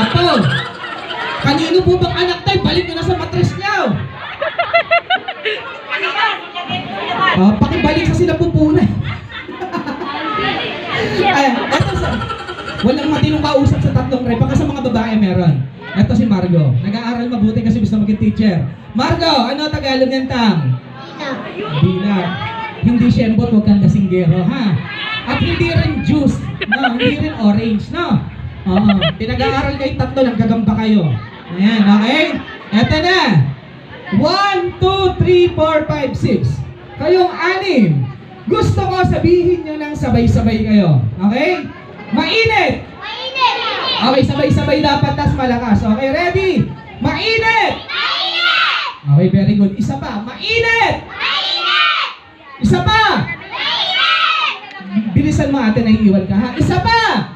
Ato. Kanino po bang anak tayo? Balik nyo na sa matres niyo. Pakibalik sa sinapupunan. Ay, eto sa... Walang matinong kausap sa tatlong rep. Baka sa mga babae meron. Eto si Margo. Nag-aaral mabuti kasi gusto maging teacher. Margo, ano Tagalog ng tang? Dila. Hindi siyembot, huwag kang lasinggero, ha? At hindi rin juice. No, hindi rin orange, no? Pinag-aaral kayo tatlo, naggagamba kayo. Ayan, okay? Eto na. 1, 2, 3, 4, 5, 6. Kayong anim. Gusto ko sabihin nyo ng sabay-sabay kayo. Okay? Mainit! Mainit! Okay, sabay-sabay dapat, tas malakas. Okay, ready? Mainit! Mainit! Okay, very good. Isa pa. Mainit! Mainit! Isa pa! Mainit! Bilisan mo ate, naiiwan ka ha. Isa pa!